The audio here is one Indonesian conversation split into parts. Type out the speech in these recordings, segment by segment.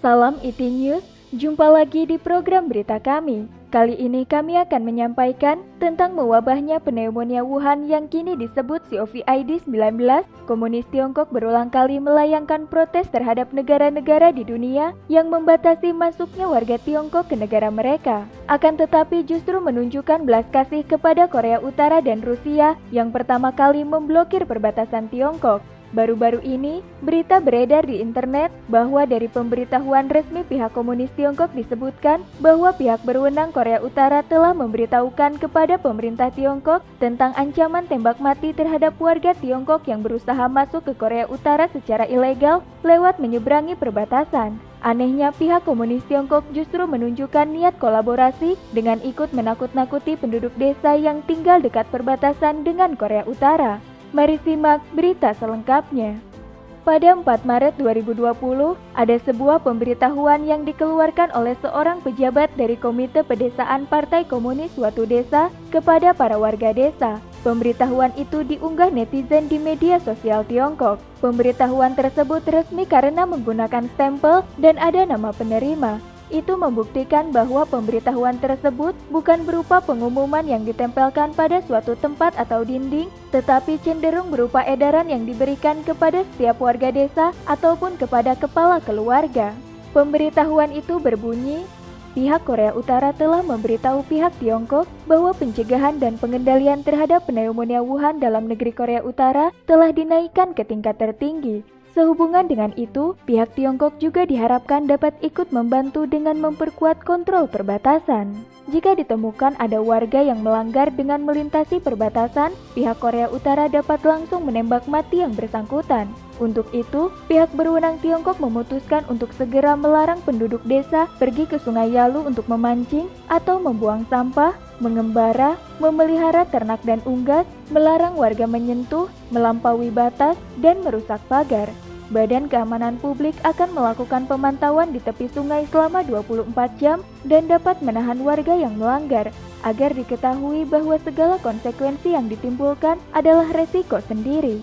Salam IT News, jumpa lagi di program berita kami. Kali ini kami akan menyampaikan tentang mewabahnya pneumonia Wuhan yang kini disebut COVID-19. Komunis Tiongkok berulang kali melayangkan protes terhadap negara-negara di dunia yang membatasi masuknya warga Tiongkok ke negara mereka. Akan tetapi justru menunjukkan belas kasih kepada Korea Utara dan Rusia yang pertama kali memblokir perbatasan Tiongkok. Baru-baru ini, berita beredar di internet bahwa dari pemberitahuan resmi pihak komunis Tiongkok disebutkan bahwa pihak berwenang Korea Utara telah memberitahukan kepada pemerintah Tiongkok tentang ancaman tembak mati terhadap warga Tiongkok yang berusaha masuk ke Korea Utara secara ilegal lewat menyeberangi perbatasan. Anehnya pihak komunis Tiongkok justru menunjukkan niat kolaborasi dengan ikut menakut-nakuti penduduk desa yang tinggal dekat perbatasan dengan Korea Utara. Mari simak berita selengkapnya. Pada 4 Maret 2020, ada sebuah pemberitahuan yang dikeluarkan oleh seorang pejabat dari Komite Pedesaan Partai Komunis suatu desa kepada para warga desa. Pemberitahuan itu diunggah netizen di media sosial Tiongkok. Pemberitahuan tersebut resmi karena menggunakan stempel dan ada nama penerima. Itu membuktikan bahwa pemberitahuan tersebut bukan berupa pengumuman yang ditempelkan pada suatu tempat atau dinding, tetapi cenderung berupa edaran yang diberikan kepada setiap warga desa ataupun kepada kepala keluarga. Pemberitahuan itu berbunyi, pihak Korea Utara telah memberitahu pihak Tiongkok bahwa pencegahan dan pengendalian terhadap pneumonia Wuhan dalam negeri Korea Utara telah dinaikkan ke tingkat tertinggi. Sehubungan dengan itu, pihak Tiongkok juga diharapkan dapat ikut membantu dengan memperkuat kontrol perbatasan. Jika ditemukan ada warga yang melanggar dengan melintasi perbatasan, pihak Korea Utara dapat langsung menembak mati yang bersangkutan. Untuk itu, pihak berwenang Tiongkok memutuskan untuk segera melarang penduduk desa pergi ke Sungai Yalu untuk memancing atau membuang sampah, mengembara, memelihara ternak dan unggas, melarang warga menyentuh, melampaui batas, dan merusak pagar. Badan Keamanan Publik akan melakukan pemantauan di tepi sungai selama 24 jam dan dapat menahan warga yang melanggar, agar diketahui bahwa segala konsekuensi yang ditimbulkan adalah resiko sendiri.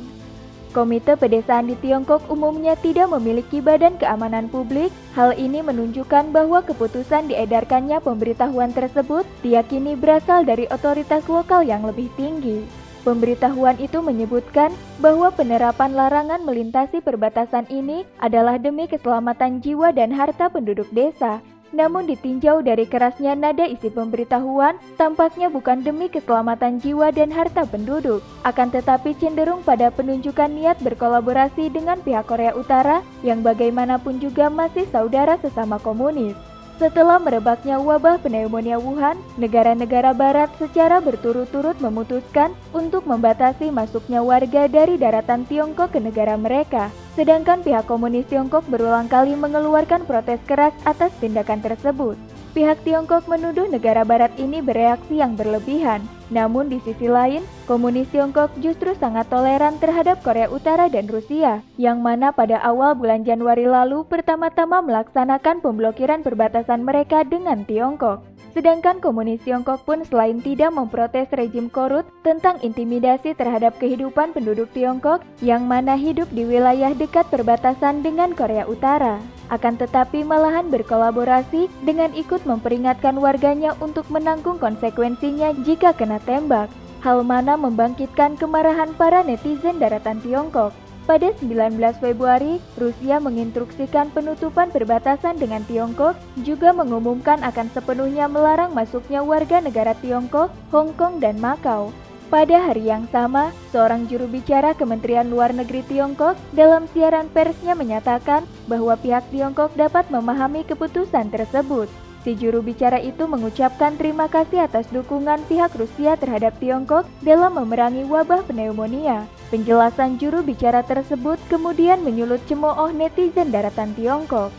Komite Pedesaan di Tiongkok umumnya tidak memiliki badan keamanan publik. Hal ini menunjukkan bahwa keputusan diedarkannya pemberitahuan tersebut diyakini berasal dari otoritas lokal yang lebih tinggi. Pemberitahuan itu menyebutkan bahwa penerapan larangan melintasi perbatasan ini adalah demi keselamatan jiwa dan harta penduduk desa. Namun ditinjau dari kerasnya nada isi pemberitahuan, tampaknya bukan demi keselamatan jiwa dan harta penduduk, akan tetapi cenderung pada penunjukan niat berkolaborasi dengan pihak Korea Utara yang bagaimanapun juga masih saudara sesama komunis. Setelah merebaknya wabah pneumonia Wuhan, negara-negara barat secara berturut-turut memutuskan untuk membatasi masuknya warga dari daratan Tiongkok ke negara mereka. Sedangkan pihak komunis Tiongkok berulang kali mengeluarkan protes keras atas tindakan tersebut. Pihak Tiongkok menuduh negara barat ini bereaksi yang berlebihan. Namun di sisi lain, komunis Tiongkok justru sangat toleran terhadap Korea Utara dan Rusia, yang mana pada awal bulan Januari lalu pertama-tama melaksanakan pemblokiran perbatasan mereka dengan Tiongkok. Sedangkan komunis Tiongkok pun selain tidak memprotes rejim korut tentang intimidasi terhadap kehidupan penduduk Tiongkok yang mana hidup di wilayah dekat perbatasan dengan Korea Utara, akan tetapi malahan berkolaborasi dengan ikut memperingatkan warganya untuk menanggung konsekuensinya jika kena tembak. Hal mana membangkitkan kemarahan para netizen daratan Tiongkok. Pada 19 Februari, Rusia menginstruksikan penutupan perbatasan dengan Tiongkok, juga mengumumkan akan sepenuhnya melarang masuknya warga negara Tiongkok, Hong Kong, dan Makau. Pada hari yang sama, seorang juru bicara Kementerian Luar Negeri Tiongkok dalam siaran persnya menyatakan bahwa pihak Tiongkok dapat memahami keputusan tersebut. Si juru bicara itu mengucapkan terima kasih atas dukungan pihak Rusia terhadap Tiongkok dalam memerangi wabah pneumonia. Penjelasan juru bicara tersebut kemudian menyulut cemooh netizen daratan Tiongkok.